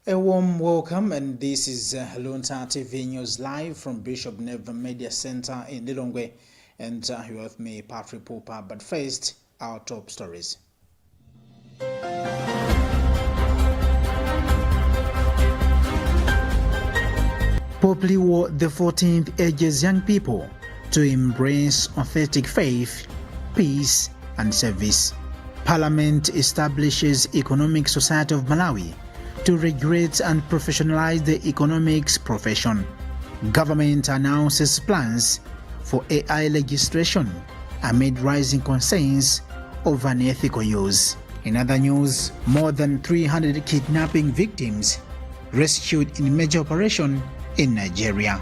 A warm welcome, and this is Luntha TV News live from Bishop Neva Media Center in Lilongwe, and you have me, Patrick Pupa. But first, our top stories. Pope Leo XIV urges young people to embrace authentic faith, peace, and service. Parliament establishes Economic Society of Malawi to regulate and professionalize the economics profession. Government announces plans for AI legislation amid rising concerns over unethical use. In other news, more than 300 kidnapping victims rescued in major operation in Nigeria.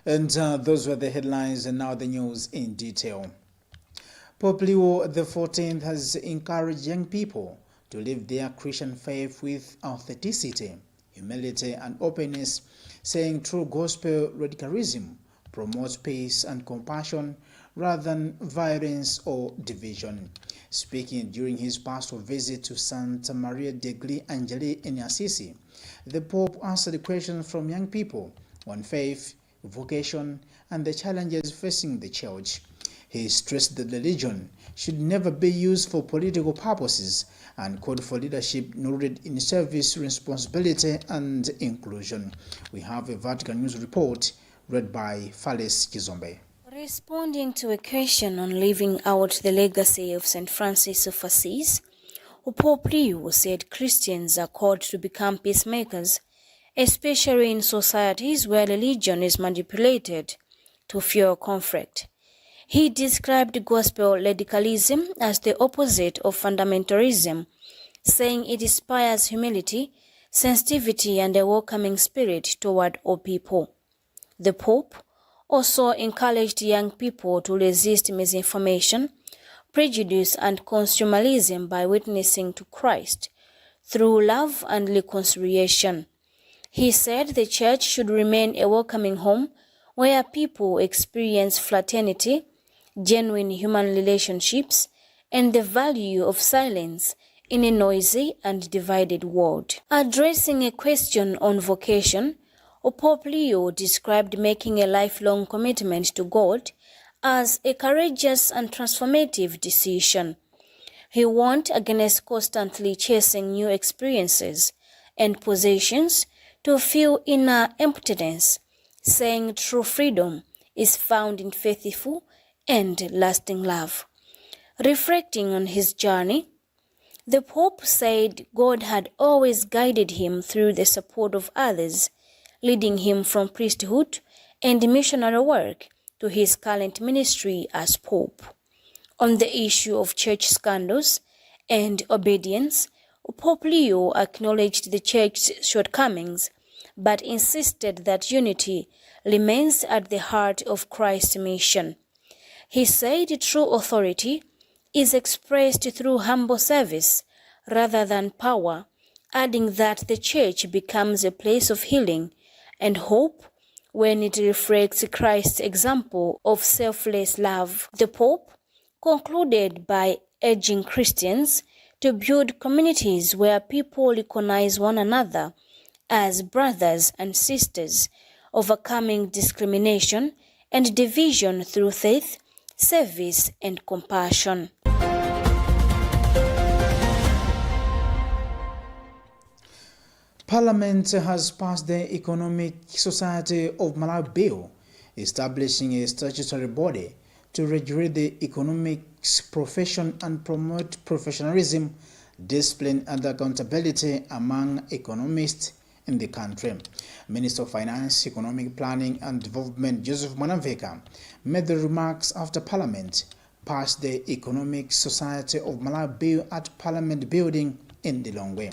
And those were the headlines, and now the news in detail. Pope Leo XIV has encouraged young people to live their Christian faith with authenticity, humility, and openness, saying true gospel radicalism promotes peace and compassion rather than violence or division. Speaking during his pastoral visit to Santa Maria degli Angeli in Assisi, the Pope answered questions from young people on faith, vocation, and the challenges facing the Church. He stressed that religion should never be used for political purposes and called for leadership rooted in service, responsibility, and inclusion. We have a Vatican News report read by Fales Kizombe. Responding to a question on living out the legacy of St. Francis of Assisi, Pope Leo said Christians are called to become peacemakers, especially in societies where religion is manipulated to fuel conflict. He described gospel radicalism as the opposite of fundamentalism, saying it inspires humility, sensitivity, and a welcoming spirit toward all people. The Pope also encouraged young people to resist misinformation, prejudice, and consumerism by witnessing to Christ through love and reconciliation. He said the Church should remain a welcoming home where people experience fraternity, genuine human relationships, and the value of silence in a noisy and divided world. Addressing a question on vocation, Pope Leo described making a lifelong commitment to God as a courageous and transformative decision. He warned against constantly chasing new experiences and possessions to fill inner emptiness, saying true freedom is found in faithful and lasting love. Reflecting on his journey, the Pope said God had always guided him through the support of others, leading him from priesthood and missionary work to his current ministry as Pope. On the issue of church scandals and obedience, Pope Leo acknowledged the Church's shortcomings, but insisted that unity remains at the heart of Christ's mission. He said true authority is expressed through humble service rather than power, adding that the Church becomes a place of healing and hope when it reflects Christ's example of selfless love. The Pope concluded by urging Christians to build communities where people recognize one another as brothers and sisters, overcoming discrimination and division through faith, service, and compassion. Parliament has passed the Economic Society of Malawi Bill, establishing a statutory body to regulate the economics profession and promote professionalism, discipline, and accountability among economists in the country. Minister of Finance, Economic Planning and Development Joseph Mwanamveka made the remarks after Parliament passed the Economic Society of Malawi Bill at Parliament Building in Lilongwe.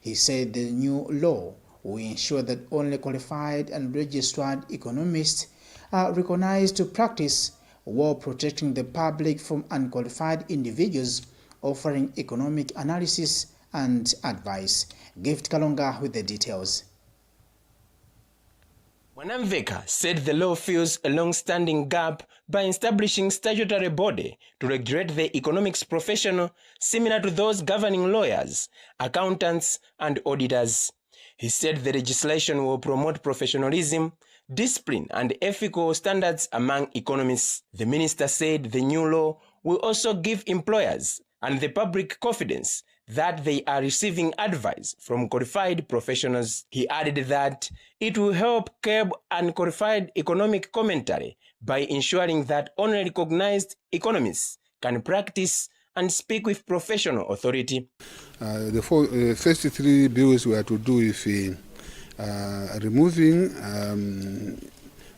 He said the new law will ensure that only qualified and registered economists are recognized to practice while protecting the public from unqualified individuals offering economic analysis and advice. Gift Kalonga with the details. Mwanamveka said the law fills a long-standing gap by establishing statutory body to regulate the economics profession similar to those governing lawyers, accountants, and auditors. He said the legislation will promote professionalism, discipline, and ethical standards among economists. The minister said the new law will also give employers and the public confidence that they are receiving advice from qualified professionals. He added that it will help curb unqualified economic commentary by ensuring that only recognized economists can practice and speak with professional authority. The first three bills were to do with removing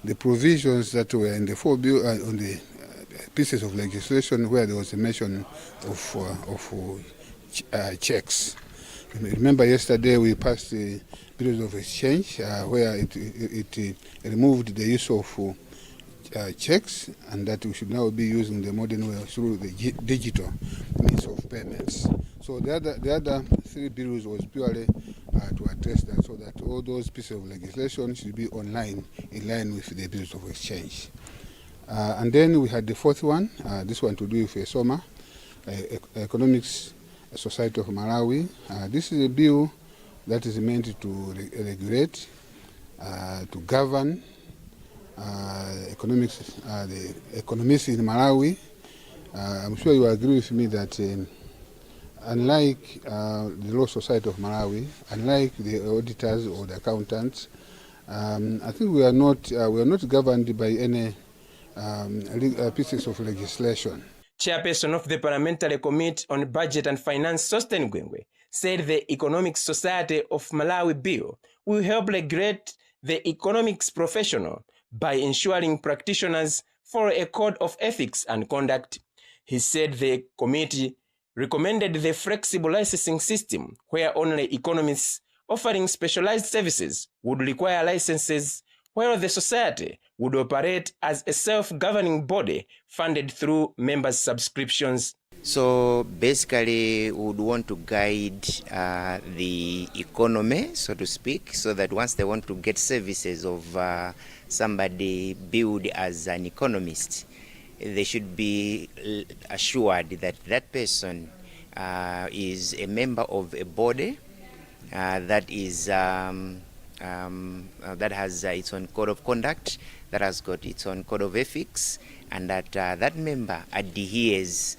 the provisions that were in the four bill on the pieces of legislation where there was a mention of checks. Remember, yesterday we passed the bills of exchange where it removed the use of checks, and that we should now be using the modern way through the digital means of payments. So the other three bills was purely to address that, so that all those pieces of legislation should be online, in line with the bills of exchange. And then we had the fourth one, this one to do with SOMA, Economics Society of Malawi. This is a bill that is meant to regulate, to govern economics, the economists in Malawi. I'm sure you agree with me that unlike the Law Society of Malawi, unlike the auditors or the accountants, I think we are not governed by any pieces of legislation. Chairperson of the Parliamentary Committee on Budget and Finance, Sosten Gwengwe, said the Economic Society of Malawi bill will help regulate the economics professional by ensuring practitioners follow a code of ethics and conduct. He said the committee recommended the flexible licensing system where only economists offering specialized services would require licenses, while the society would operate as a self-governing body funded through members' subscriptions. So basically, we would want to guide the economy, so to speak, so that once they want to get services of somebody billed as an economist, they should be assured that that person is a member of a body that is that has its own code of conduct, that has got its own code of ethics, and that that member adheres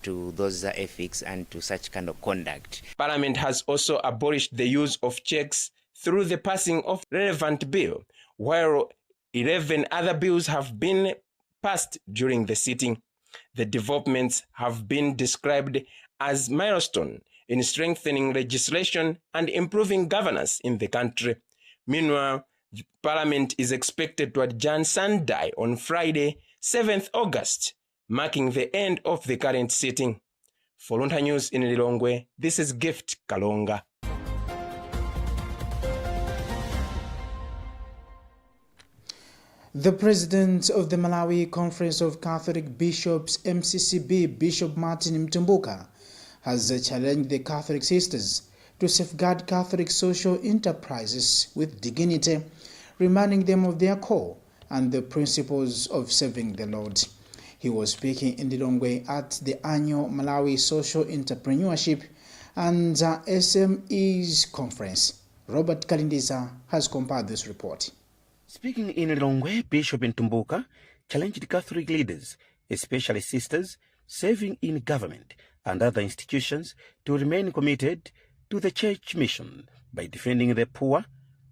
to those ethics and to such kind of conduct. Parliament has also abolished the use of checks through the passing of relevant bill, while 11 other bills have been passed during the sitting. The developments have been described as milestone in strengthening legislation and improving governance in the country. Meanwhile, the Parliament is expected to adjourn Sunday on Friday, 7th August, marking the end of the current sitting. For Luntha News in Lilongwe, this is Gift Kalonga. The president of the Malawi Conference of Catholic Bishops, MCCB, Bishop Martin Mtumbuka, has challenged the Catholic sisters to safeguard Catholic social enterprises with dignity, reminding them of their call and the principles of serving the Lord. He was speaking in Lilongwe at the annual Malawi Social Entrepreneurship and SMEs Conference. Robert Kalindiza has compiled this report. Speaking in Lilongwe, Bishop Ntumbuka challenged Catholic leaders, especially sisters, serving in government and other institutions, to remain committed to the church mission by defending the poor,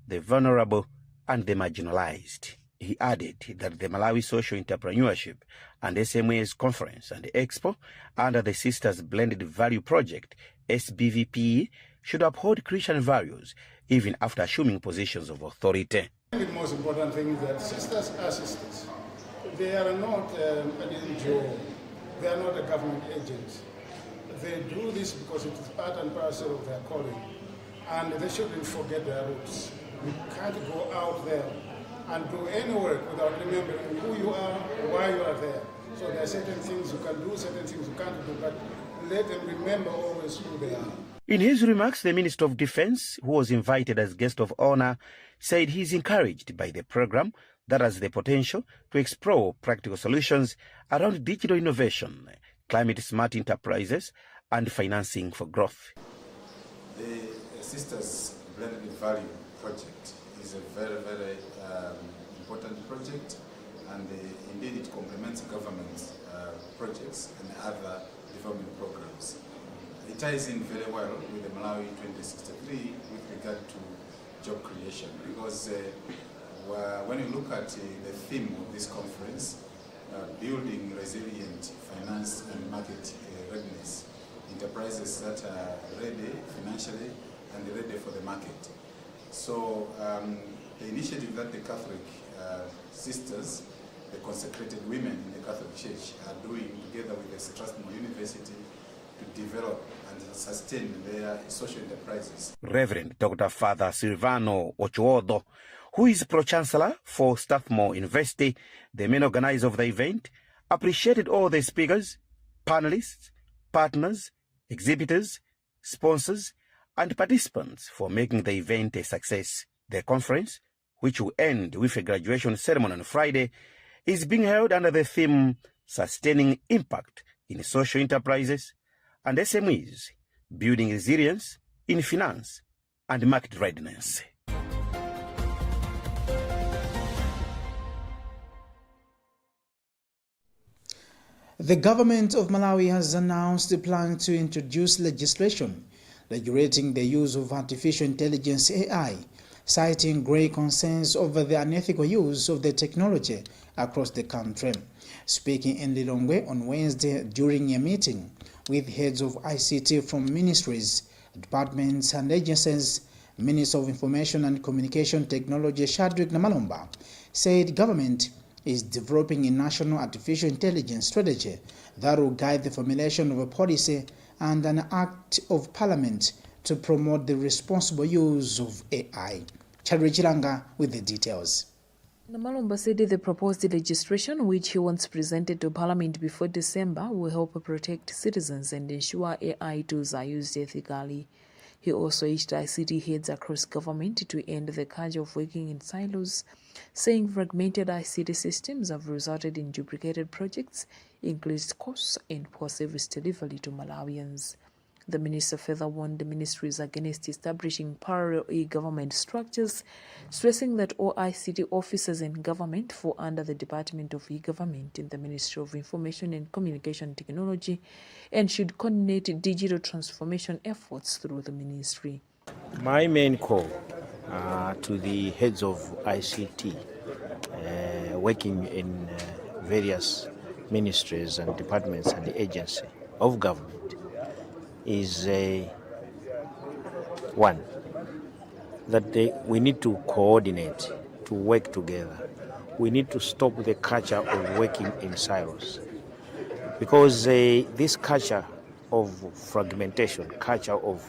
the vulnerable, and the marginalized. He added that the Malawi Social Entrepreneurship and SMEs Conference and Expo under the Sisters Blended Value Project, SBVP, should uphold Christian values even after assuming positions of authority. The most important thing is that sisters are sisters. They are not an NGO. They are not a government agent. They do this because it is part and parcel of their calling, and they shouldn't forget their roots. You can't go out there and do any work without remembering who you are, why you are there. So there are certain things you can do, certain things you can't do, but let them remember always who they are. In his remarks, the Minister of Defense, who was invited as guest of honor, said he is encouraged by the program that has the potential to explore practical solutions around digital innovation, climate-smart enterprises, and financing for growth. The Sisters Blended Value project is a very, very important project, and indeed it complements government projects and other development programs. It ties in very well with the Malawi 2063 with regard to job creation, because when you look at the theme of this conference, building resilient finance and market readiness, enterprises that are ready financially and ready for the market. So the initiative that the Catholic sisters, the consecrated women in the Catholic Church, are doing together with the Strathmore University to develop and sustain their social enterprises. Reverend Dr. Father Silvano Ochoodo, who is Pro-Chancellor for Strathmore University, the main organizer of the event, appreciated all the speakers, panelists, partners, exhibitors, sponsors, and participants for making the event a success. The conference, which will end with a graduation ceremony on Friday, is being held under the theme Sustaining Impact in Social Enterprises and SMEs, Building Resilience in Finance and Market Readiness. The government of Malawi has announced a plan to introduce legislation regulating the use of artificial intelligence AI, citing grave concerns over the unethical use of the technology across the country. Speaking in Lilongwe on Wednesday during a meeting with heads of ICT from ministries, departments and agencies, Minister of Information and Communication Technology Shadrack Namalomba said government is developing a national artificial intelligence strategy that will guide the formulation of a policy and an act of parliament to promote the responsible use of AI. Chadri Chilanga with the details. Namalomba said the proposed legislation, which he wants presented to Parliament before December, will help protect citizens and ensure AI tools are used ethically. He also urged ICT heads across government to end the culture of working in silos, saying fragmented ICT systems have resulted in duplicated projects, increased costs, and poor service delivery to Malawians. The minister further warned the ministries against establishing parallel e-government structures, stressing that all ICT officers in government fall under the Department of E-Government in the Ministry of Information and Communication Technology and should coordinate digital transformation efforts through the ministry. My main call to the heads of ICT working in various ministries and departments and the agency of government is one, that we need to coordinate, to work together. We need to stop the culture of working in silos, because this culture of fragmentation, culture of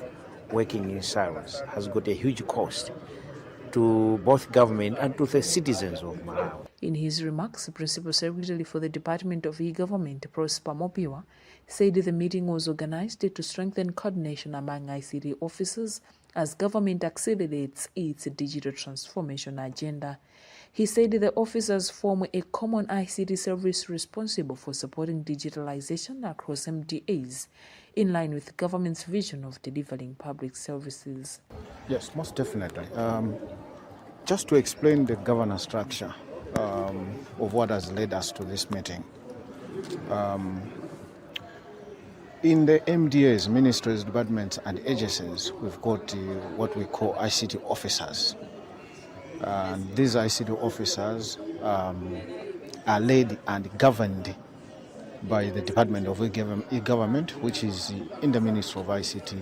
working in silos has got a huge cost to both government and to the citizens of Malawi. In his remarks, the Principal Secretary for the Department of E-Government, Prosper Mopiwa, said the meeting was organized to strengthen coordination among ICT officers as government accelerates its digital transformation agenda. He said the officers form a common ICT service responsible for supporting digitalization across MDAs, in line with the government's vision of delivering public services. Yes, most definitely. Just to explain the governance structure of what has led us to this meeting. In the MDAs, ministries, departments and agencies, we've got what we call ICT officers. These ICT officers are led and governed by the Department of E-Government, which is in the Ministry of ICT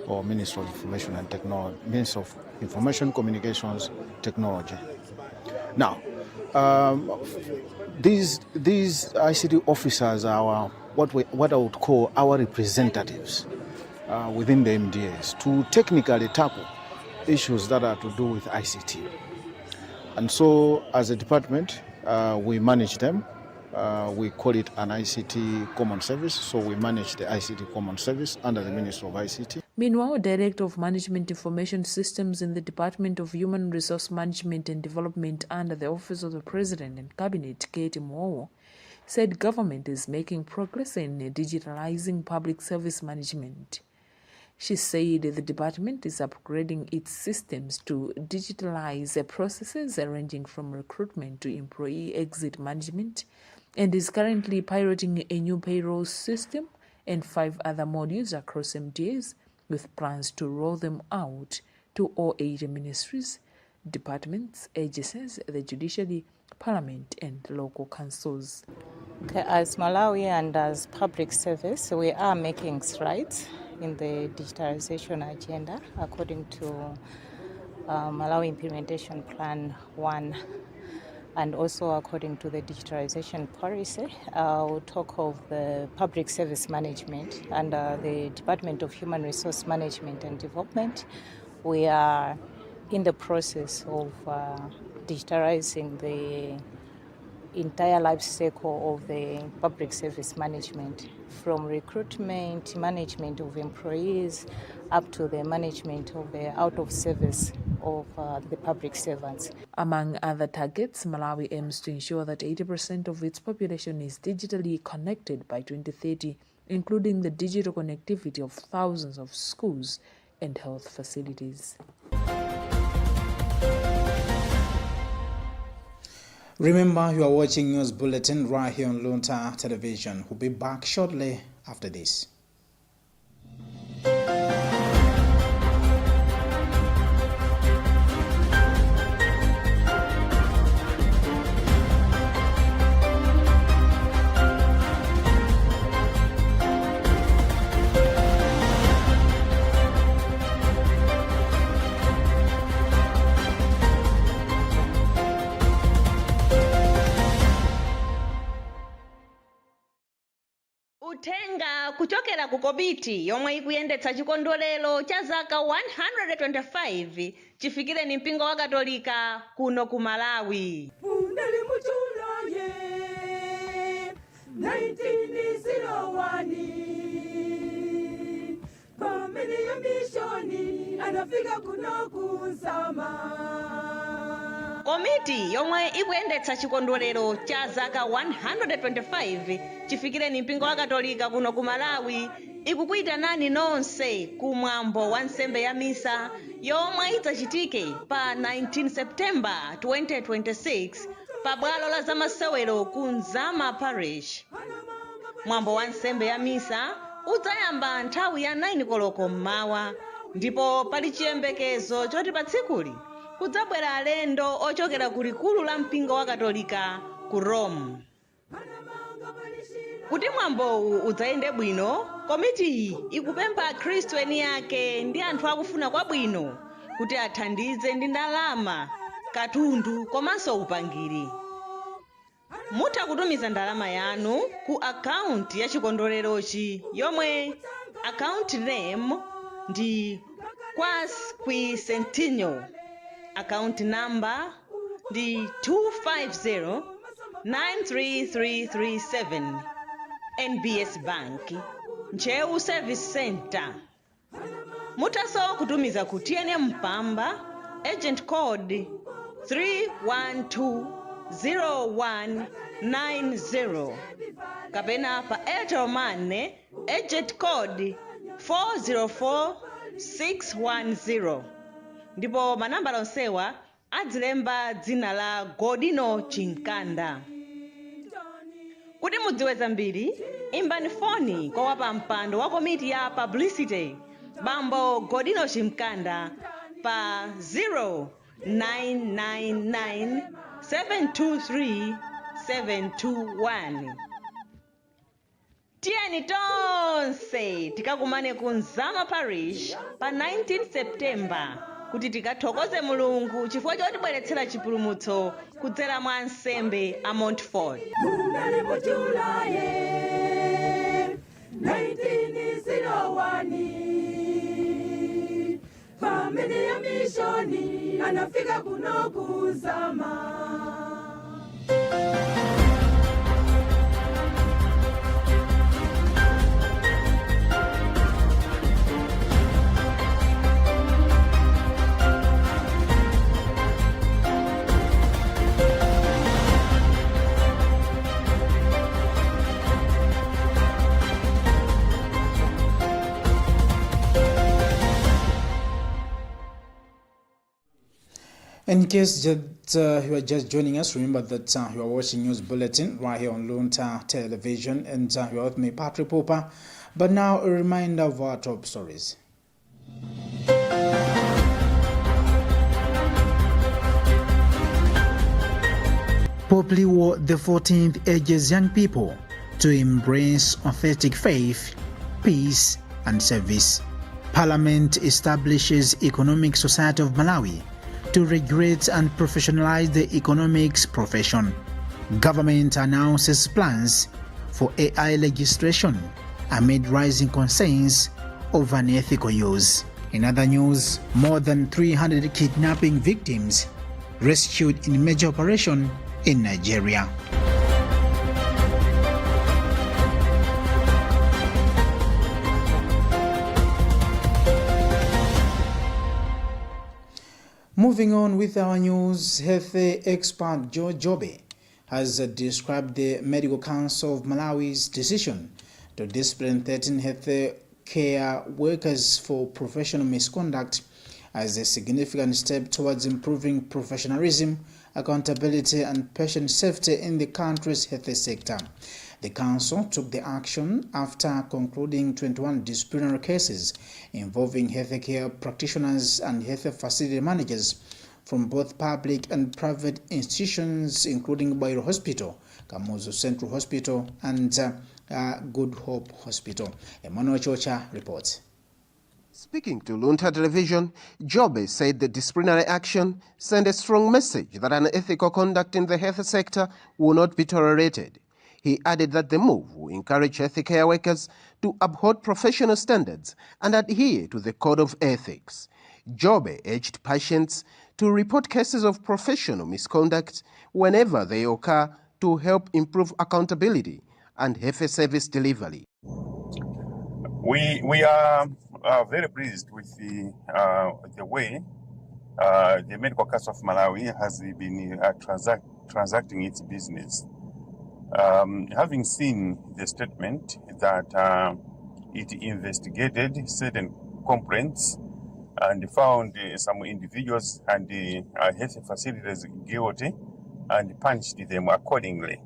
or Ministry of Information and Technology, Ministry of Information, Communications, Technology. Now, these ICT officers are what I would call our representatives within the MDAs to technically tackle issues that are to do with ICT. And so, as a department, we manage them We call it an ICT common service, so we manage the ICT common service under the Ministry of ICT. Meanwhile, Director of Management Information Systems in the Department of Human Resource Management and Development under the Office of the President and Cabinet, Katie Mowo, said government is making progress in digitalizing public service management. She said the department is upgrading its systems to digitalize processes ranging from recruitment to employee exit management, and is currently piloting a new payroll system and 5 other modules across MDAs, with plans to roll them out to all 8 ministries, departments, agencies, the judiciary, parliament, and local councils. Okay, as Malawi and as public service, we are making strides in the digitalization agenda according to Malawi Implementation Plan 1, and also according to the digitalization policy. We'll talk of the public service management under the Department of Human Resource Management and Development. We are in the process of digitalizing the entire life cycle of the public service management, from recruitment, management of employees, up to the management of the out of service of the public servants. Among other targets, Malawi aims to ensure that 80% of its population is digitally connected by 2030, including the digital connectivity of thousands of schools and health facilities. Remember, you are watching News Bulletin right here on Luntha Television. We'll be back shortly after this. Utenga kuchokera ku komiti yomwe ikuyendetsa chikondwerero cha zaka 125 chifikire ni mpingo wa Katolika kuno ku Malawi. Unali muchulaye 1901 pamene ya mishoni anafika kuno kusama. Komiti yomwe ikuyendetsa chikondwerero cha zaka 125 chifikire ni mpingo wa Katolika kuno ku Malawi ikukuyitanani nonse kumwambo wa nsembe ya misa yomwe idzachitike pa 19 September 2026 pa bwalo la zamasewero ku Nzama Parish. Mwambo wa nsembe ya misa udzayamba nthawi ya 9 koloko mmawa, ndipo pali chiyembekezo choti pa tsikuli kudzabwera alendo ochokera ku likulu la mpingo wa Katolika ku Rome. Kuti mwambowu udzayende bwino, komiti ikupempha akhristu eni ake ndi anthu akufuna kwabwino kuti athandize ndi ndalama, katundu komanso upangiri. Mutha kutumiza ndalama yanu ku akaunti ya chikondwererochi yomwe account name ndi Quas Qui Centennial. Account number the 250-93337 NBS Bank, Ncheu Service Center. Mutaso kutumiza ku TNM Mpamba, agent code 3120190. Kapena pa Airtel Money, agent code 404610. Ndipo manamba lonsewa adzilemba dzina la Godino Chinkanda. Kuti mudziwe zambiri, imbani foni kwa wapampando wa komiti ya publicity Bambo Godino Chinkanda pa 0999-723-721. Tiyeni tonse tikakumane ku Nzama Parish pa 19 September kuti tikathokoze Mulungu chifukwa chotibweretsera chipulumutso kudzera mwa nsembe a Montfort. Unali muchulaye 1901 pamene ya mishoni anafika kuno kuzama. In case that you are just joining us, remember that you are watching News Bulletin right here on Luntha Television, and you are with me, Patrick Popper. But now a reminder of our top stories. Pope Leo XIV urges young people to embrace authentic faith, peace, and service. Parliament establishes Economic Society of Malawi to regulate and professionalize the economics profession. Government announces plans for AI legislation amid rising concerns over unethical use. In other news, more than 300 kidnapping victims rescued in major operation in Nigeria. Moving on with our news, health expert Joe Jobe has described the Medical Council of Malawi's decision to discipline 13 health care workers for professional misconduct as a significant step towards improving professionalism, accountability, and patient safety in the country's health sector. The council took the action after concluding 21 disciplinary cases involving healthcare practitioners and health facility managers from both public and private institutions, including Bairo Hospital, Kamuzu Central Hospital, and Good Hope Hospital. Emmanuel Chocha reports. Speaking to Luntha Television, Jobe said the disciplinary action sent a strong message that unethical conduct in the health sector will not be tolerated. He added that the move will encourage healthcare workers to uphold professional standards and adhere to the code of ethics. Jobe urged patients to report cases of professional misconduct whenever they occur to help improve accountability and health service delivery. We are very pleased with the way the Medical Council of Malawi has been transacting its business. Having seen the statement that it investigated certain complaints and found some individuals and health facilities guilty and punished them accordingly,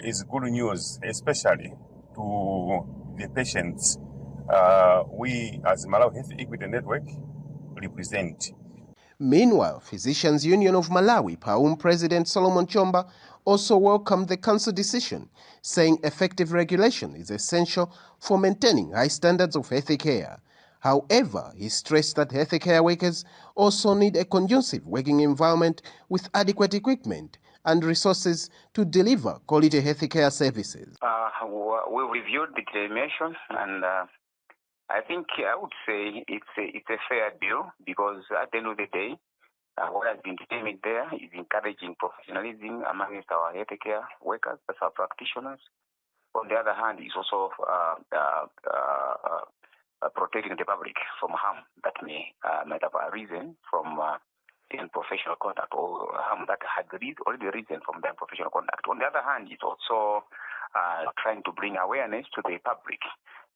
is good news, especially to the patients we as Malawi Health Equity Network represent. Meanwhile, Physicians Union of Malawi, PAUM President Solomon Chomba, also welcomed the council decision, saying effective regulation is essential for maintaining high standards of healthcare. However, he stressed that healthcare workers also need a conducive working environment with adequate equipment and resources to deliver quality healthcare services. We reviewed the Intermission, and I think I would say it's a fair deal, because at the end of the day, what has been determined there is encouraging professionalism amongst our healthcare workers, that's our practitioners. On the other hand, it's also protecting the public from harm that might have arisen from unprofessional conduct, or harm that had already arisen from the unprofessional conduct. On the other hand, it's also trying to bring awareness to the public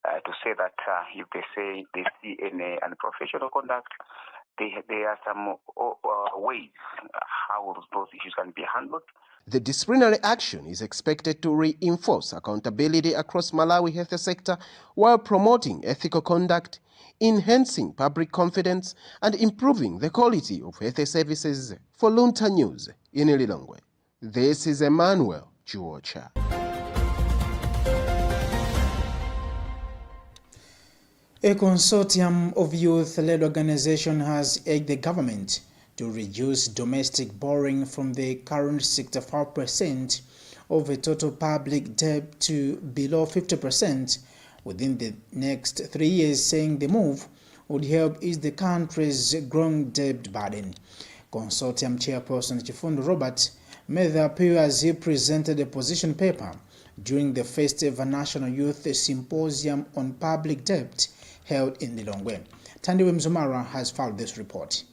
to say that if they say they see any unprofessional conduct, there are some ways how those issues can be handled. The disciplinary action is expected to reinforce accountability across Malawi health sector while promoting ethical conduct, enhancing public confidence, and improving the quality of health services. For Luntha News in Lilongwe, this is Emmanuel Chuocha. A consortium of youth-led organizations has urged the government to reduce domestic borrowing from the current 64% of the total public debt to below 50% within the next 3 years, saying the move would help ease the country's growing debt burden. Consortium chairperson Chifundo Robert made the appeal as he presented a position paper during the first ever National Youth Symposium on Public Debt held in Lilongwe. Tandiwe Mzumara has filed this report.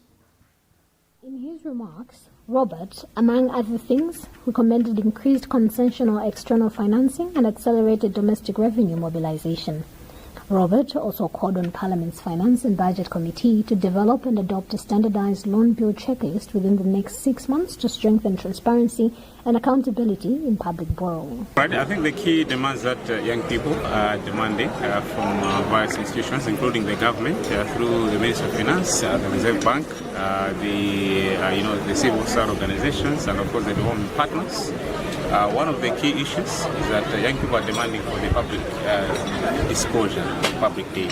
In his remarks, Robert, among other things, recommended increased conventional external financing and accelerated domestic revenue mobilization. Robert also called on Parliament's Finance and Budget Committee to develop and adopt a standardized loan bill checklist within the next 6 months to strengthen transparency and accountability in public borrowing. Right, I think the key demands that young people are demanding from various institutions, including the government, through the Ministry of Finance, the Reserve Bank, the civil society organizations, and of course the development partners. One of the key issues is that young people are demanding for the public disclosure, public debt,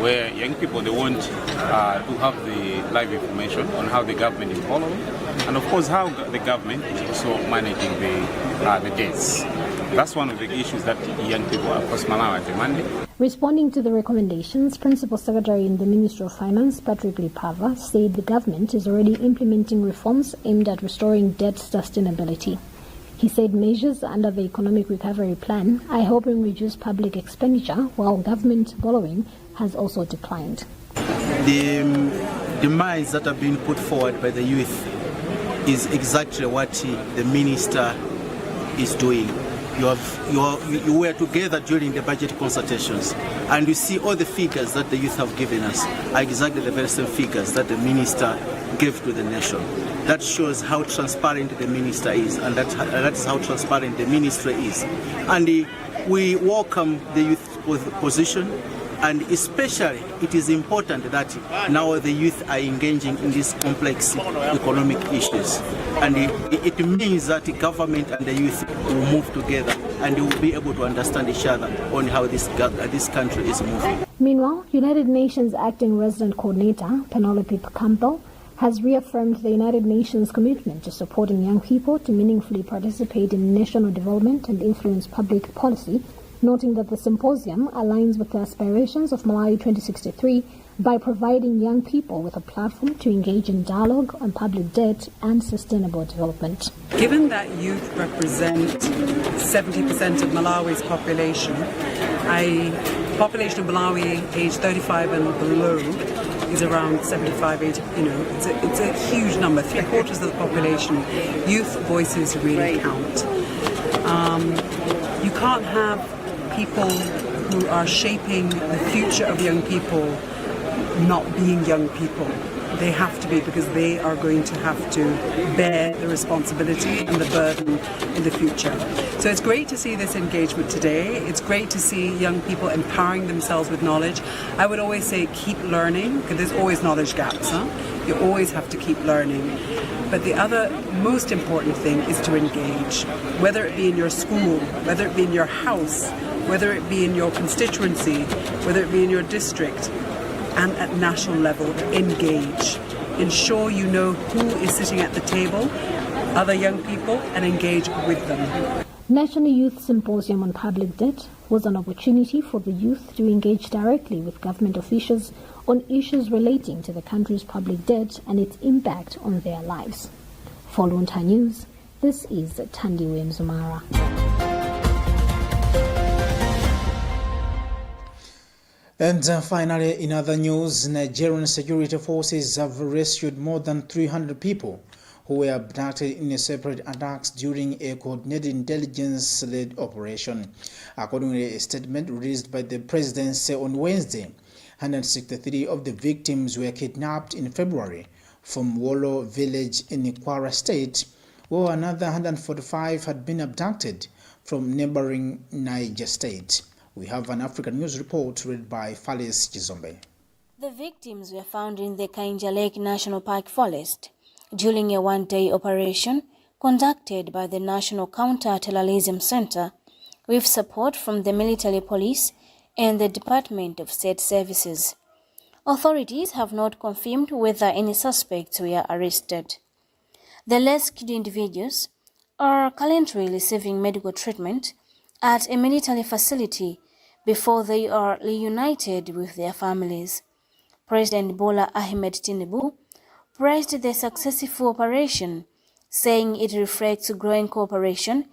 where young people, they want to have the live information on how the government is following, and of course how the government is also managing the debts. That's one of the issues that young people across Malawi are demanding. Responding to the recommendations, Principal Secretary in the Ministry of Finance, Patrick Lipava, said the government is already implementing reforms aimed at restoring debt sustainability. He said measures under the Economic Recovery Plan are helping reduce public expenditure, while government borrowing has also declined. The demands that have been put forward by the youth is exactly what the minister is doing. You were together during the budget consultations, and you see all the figures that the youth have given us are exactly the very same figures that the minister gave to the nation. That shows how transparent the minister is, and that is how transparent the ministry is. And we welcome the youth position, and especially it is important that now the youth are engaging in these complex economic issues. And it means that the government and the youth will move together, and they will be able to understand each other on how this country is moving. Meanwhile, United Nations Acting Resident Coordinator Penelope Campbell has reaffirmed the United Nations commitment to supporting young people to meaningfully participate in national development and influence public policy, noting that the symposium aligns with the aspirations of Malawi 2063 by providing young people with a platform to engage in dialogue on public debt and sustainable development. Given that youth represent 70% of Malawi's population, population of Malawi aged 35 and below is around 75, 80, it's a huge number, 3/4 of the population. Youth voices really count. You can't have people who are shaping the future of young people not being young people. They have to be, because they are going to have to bear the responsibility and the burden in the future. So it's great to see this engagement today. It's great to see young people empowering themselves with knowledge. I would always say keep learning, because there's always knowledge gaps. You always have to keep learning. But the other most important thing is to engage, whether it be in your school, whether it be in your house, whether it be in your constituency, whether it be in your district, and at national level. Engage. Ensure you know who is sitting at the table, other young people, and engage with them. National Youth Symposium on Public Debt was an opportunity for the youth to engage directly with government officials on issues relating to the country's public debt and its impact on their lives. For Luntha News, this is Tandi Wemzumara. And finally, in other news, Nigerian security forces have rescued more than 300 people who were abducted in separate attacks during a coordinated intelligence-led operation. According to a statement released by the presidency on Wednesday, 163 of the victims were kidnapped in February from Wolo village in Kwara State, while another 145 had been abducted from neighboring Niger State. We have an African News report read by Fales Chizombe. The victims were found in the Kainja Lake National Park forest during a one-day operation conducted by the National Counter-Terrorism Center with support from the military police and the Department of State Services. Authorities have not confirmed whether any suspects were arrested. The rescued individuals are currently receiving medical treatment at a military facility before they are reunited with their families. President Bola Ahmed Tinubu praised the successful operation, saying it reflects growing cooperation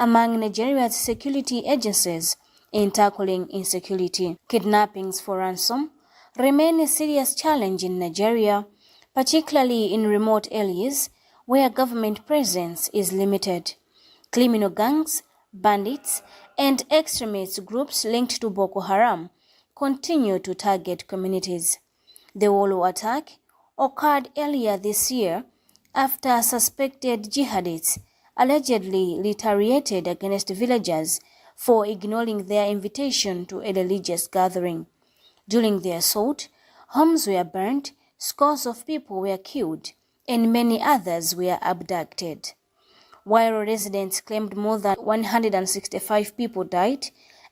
among Nigeria's security agencies in tackling insecurity. Kidnappings for ransom remain a serious challenge in Nigeria, particularly in remote areas where government presence is limited. Criminal gangs, bandits, and extremist groups linked to Boko Haram continue to target communities. The Wolo attack occurred earlier this year after suspected jihadists allegedly retaliated against villagers for ignoring their invitation to a religious gathering. During the assault, homes were burned, scores of people were killed, and many others were abducted. While residents claimed more than 165 people died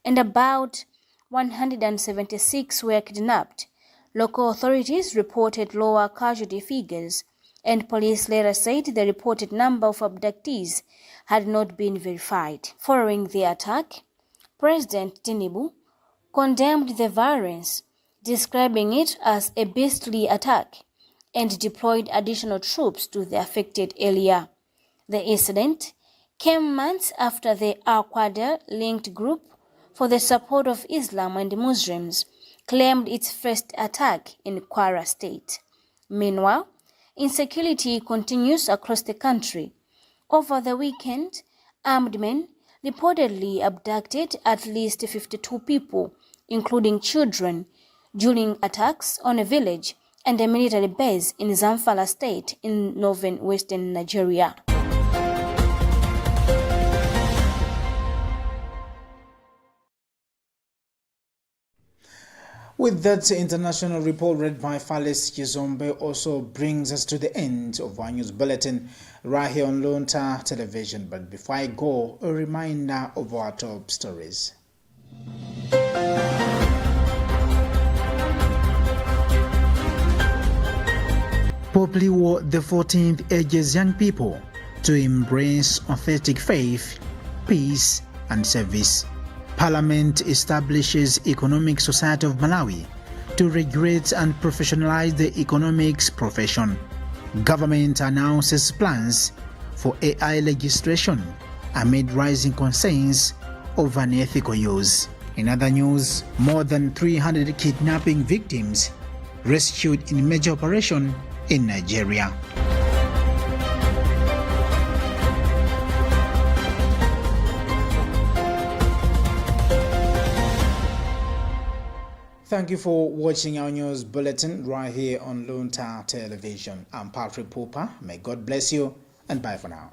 and about 176 were kidnapped, local authorities reported lower casualty figures, and police later said the reported number of abductees had not been verified. Following the attack, President Tinubu condemned the violence, describing it as a beastly attack, and deployed additional troops to the affected area. The incident came months after the Al-Qaeda-linked group for the support of Islam and Muslims claimed its first attack in Kwara State. Meanwhile, insecurity continues across the country. Over the weekend, armed men reportedly abducted at least 52 people, including children, during attacks on a village and a military base in Zamfara State in northern western Nigeria. With that international report read by Fales Chizombe also brings us to the end of our news bulletin right here on Luntha Television. But before I go, a reminder of our top stories. Pope Leo XIV urges young people to embrace authentic faith, peace, and service. Parliament establishes Economic Society of Malawi to regulate and professionalize the economics profession. Government announces plans for AI legislation amid rising concerns over unethical use. In other news, more than 300 kidnapping victims rescued in major operation in Nigeria. Thank you for watching our news bulletin right here on Luntha Television. I'm Patrick Pooper. May God bless you and bye for now.